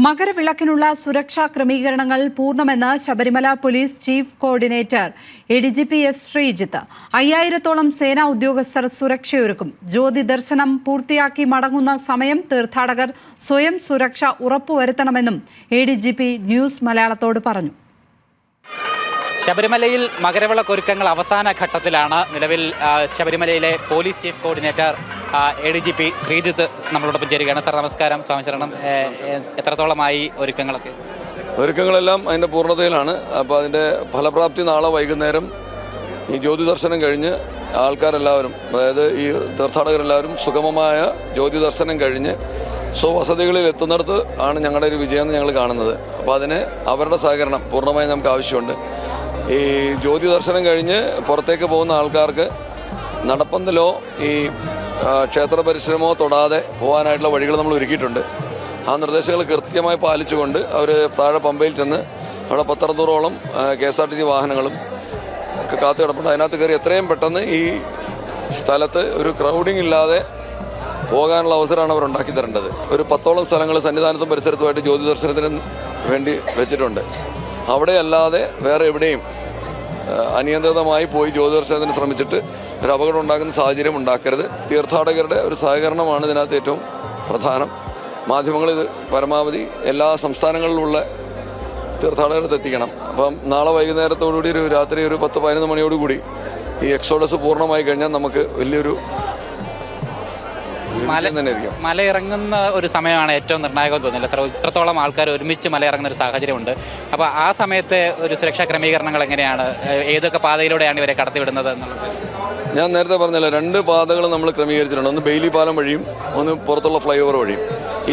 മകരവിളക്കിനുള്ള സുരക്ഷാ ക്രമീകരണങ്ങൾ പൂർണ്ണമെന്ന് Sabarimala police chief coordinator ADGP S. Sreejith. 5000-ഓളം സേനാ ഉദ്യോഗസ്ഥർ സുരക്ഷയൊരുക്കും. ജ്യോതി ദർശനം പൂർത്തിയാക്കി മടങ്ങുന്ന സമയം തീർത്ഥാടകർ സ്വയം സുരക്ഷ ഉറപ്പുവരുത്തണമെന്നും ADGP ന്യൂസ് മലയാളത്തോട് പറഞ്ഞു. ശബരിമലയിൽ മകരവിളക്കൊരുക്കങ്ങൾ അവസാന ഘട്ടത്തിലാണ്. നിലവിൽ ശബരിമലയിലെ police chief coordinator ADGP Sreejith നമ്മളോടൊപ്പം ചേരുകയാണ്. സാർ നമസ്കാരം, സ്വാമിശരണം. എത്രത്തോളമായി ഒരുക്കങ്ങളെല്ലാം അതിൻ്റെ പൂർണ്ണതയിലാണ്. അപ്പോൾ അതിൻ്റെ ഫലപ്രാപ്തി നാളെ വൈകുന്നേരം ഈ ജ്യോതി ദർശനം കഴിഞ്ഞ് ആൾക്കാരെല്ലാവരും, അതായത് ഈ തീർത്ഥാടകരെല്ലാവരും സുഗമമായ ജ്യോതി ദർശനം കഴിഞ്ഞ് സ്വവസതികളിൽ എത്തുന്നിടത്ത് ആണ് ഞങ്ങളുടെ ഒരു വിജയം ഞങ്ങൾ കാണുന്നത്. അപ്പോൾ അതിന് അവരുടെ സഹകരണം പൂർണ്ണമായും നമുക്ക് ആവശ്യമുണ്ട്. ഈ ജ്യോതി ദർശനം കഴിഞ്ഞ് പുറത്തേക്ക് പോകുന്ന ആൾക്കാർക്ക് നടപ്പന്തലോ ഈ ക്ഷേത്ര പരിസരമോ തൊടാതെ പോകാനായിട്ടുള്ള വഴികൾ നമ്മൾ ഒരുക്കിയിട്ടുണ്ട്. ആ നിർദ്ദേശങ്ങൾ കൃത്യമായി പാലിച്ചുകൊണ്ട് അവർ താഴെ പമ്പയിൽ ചെന്ന് അവിടെ 10-600-ഓളം KSRTC വാഹനങ്ങളും ഒക്കെ കാത്തു കിടപ്പുണ്ട്. അതിനകത്ത് കയറി എത്രയും പെട്ടെന്ന് ഈ സ്ഥലത്ത് ഒരു ക്രൗഡിങ് ഇല്ലാതെ പോകാനുള്ള അവസരമാണ് അവർ ഉണ്ടാക്കി തരേണ്ടത്. ഒരു 10ഓളം സ്ഥലങ്ങൾ സന്നിധാനത്തും പരിസരത്തുമായിട്ട് ജ്യോതി ദർശനത്തിന് വേണ്ടി വെച്ചിട്ടുണ്ട്. അവിടെ അല്ലാതെ വേറെ എവിടെയും അനിയന്ത്രിതമായി പോയി ജ്യോതി ദർശനത്തിന് ശ്രമിച്ചിട്ട് ഒരു അപകടം ഉണ്ടാകുന്ന സാഹചര്യം ഉണ്ടാക്കരുത്. തീർത്ഥാടകരുടെ ഒരു സഹകരണമാണ് ഇതിനകത്ത് ഏറ്റവും പ്രധാനം. മാധ്യമങ്ങൾ ഇത് പരമാവധി എല്ലാ സംസ്ഥാനങ്ങളിലുള്ള തീർത്ഥാടകർക്ക് എത്തിക്കണം. അപ്പം നാളെ വൈകുന്നേരത്തോടുകൂടി രാത്രി ഒരു 10-11 മണിയോടുകൂടി ഈ എക്സോഡസ് പൂർണ്ണമായി കഴിഞ്ഞാൽ നമുക്ക് വലിയൊരു മലയിറങ്ങുന്ന ഒരു സമയമാണ് ഏറ്റവും നിർണായകം തോന്നില്ല സാർ. ഇത്രത്തോളം ആൾക്കാർ ഒരുമിച്ച് മലയിറങ്ങുന്ന ഒരു സാഹചര്യമുണ്ട്. അപ്പോൾ ആ സമയത്തെ ഒരു സുരക്ഷാ ക്രമീകരണങ്ങൾ എങ്ങനെയാണ്, ഏതൊക്കെ പാതയിലൂടെയാണ് ഇവരെ കടത്തിവിടുന്നത് എന്നുള്ളത്? ഞാൻ നേരത്തെ പറഞ്ഞല്ലോ, 2 പാതകൾ നമ്മൾ ക്രമീകരിച്ചിട്ടുണ്ട്. ഒന്ന് ബെയിലി പാലം വഴിയും ഒന്ന് പുറത്തുള്ള ഫ്ലൈ ഓവർ വഴിയും.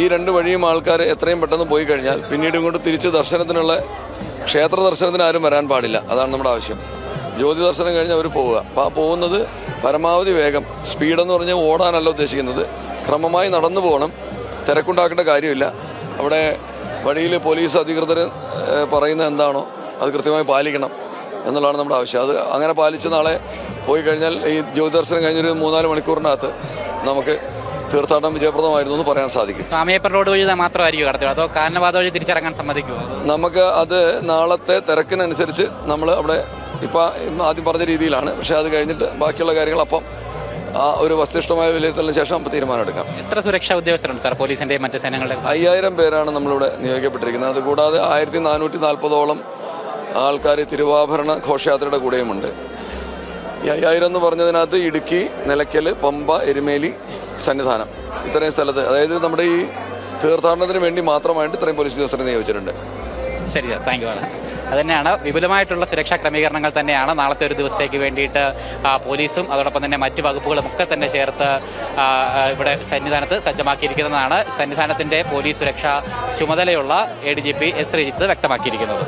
ഈ 2 വഴിയും ആൾക്കാർ എത്രയും പെട്ടെന്ന് പോയി കഴിഞ്ഞാൽ പിന്നീട് ഇങ്ങോട്ട് തിരിച്ച് ദർശനത്തിനുള്ള ക്ഷേത്ര ദർശനത്തിന് ആരും വരാൻ പാടില്ല. അതാണ് നമ്മുടെ ആവശ്യം. ജ്യോതി ദർശനം കഴിഞ്ഞ് അവർ പോവുക. അപ്പോൾ ആ പോകുന്നത് പരമാവധി വേഗം, സ്പീഡെന്ന് പറഞ്ഞാൽ ഓടാനല്ല ഉദ്ദേശിക്കുന്നത്, ക്രമമായി നടന്നു പോകണം. തിരക്കുണ്ടാക്കേണ്ട കാര്യമില്ല. അവിടെ വഴിയിൽ പോലീസ് അധികൃതർ പറയുന്നത് എന്താണോ അത് കൃത്യമായി പാലിക്കണം എന്നുള്ളതാണ് നമ്മുടെ ആവശ്യം. അത് അങ്ങനെ പാലിച്ച് നാളെ പോയി കഴിഞ്ഞാൽ ഈ ജ്യോതി ദർശനം കഴിഞ്ഞൊരു 3-4 മണിക്കൂറിനകത്ത് നമുക്ക് തീർത്ഥാടനം വിജയപ്രദമായിരുന്നു എന്ന് പറയാൻ സാധിക്കും. സ്വാമിയപ്പൻ റോഡ് വഴി മാത്രമായിരിക്കും കടത്തുക, അതോ കാനവാദ വഴി തിരിച്ചിറങ്ങാൻ സമ്മതിക്കുമോ? നമുക്ക് അത് നാളത്തെ തിരക്കിനനുസരിച്ച് നമ്മൾ അവിടെ ഇപ്പം ആദ്യം പറഞ്ഞ രീതിയിലാണ്. പക്ഷേ അത് കഴിഞ്ഞിട്ട് ബാക്കിയുള്ള കാര്യങ്ങൾ അപ്പം ആ ഒരു വസ്തുനിഷ്ഠമായ വിലയിരുത്തലിന് ശേഷം അപ്പം തീരുമാനമെടുക്കാം. എത്ര സുരക്ഷാ ഉദ്യോഗസ്ഥരുണ്ട് സാർ പോലീസിൻ്റെ മറ്റ് സേനകളുടെ? 5000 പേരാണ് നമ്മളിവിടെ നിയോഗിക്കപ്പെട്ടിരിക്കുന്നത്. അതുകൂടാതെ 1440-ഓളം ആൾക്കാർ തിരുവാഭരണ ഘോഷയാത്രയുടെ കൂടെയുമുണ്ട്. ഈ 5000 എന്ന് പറഞ്ഞതിനകത്ത് ഇടുക്കി, നിലയ്ക്കൽ, പമ്പ, എരുമേലി, സന്നിധാനം, ഇത്രയും സ്ഥലത്ത്, അതായത് നമ്മുടെ ഈ തീർത്ഥാടനത്തിന് വേണ്ടി മാത്രമായിട്ട് ഇത്രയും പോലീസ് ഉദ്യോഗസ്ഥരെ നിയോഗിച്ചിട്ടുണ്ട്. ശരി സാർ, താങ്ക് യു. അതുതന്നെയാണ്, വിപുലമായിട്ടുള്ള സുരക്ഷാ ക്രമീകരണങ്ങൾ തന്നെയാണ് നാളത്തെ ഒരു ദിവസത്തേക്ക് വേണ്ടിയിട്ട് പോലീസും അതോടൊപ്പം തന്നെ മറ്റ് വകുപ്പുകളും ഒക്കെ തന്നെ ചേർത്ത് ഇവിടെ സന്നിധാനത്ത് സജ്ജമാക്കിയിരിക്കുന്നതാണ് സന്നിധാനത്തിൻ്റെ പോലീസ് സുരക്ഷാ ചുമതലയുള്ള ADGP S. ശ്രീജിത്ത് വ്യക്തമാക്കിയിരിക്കുന്നത്.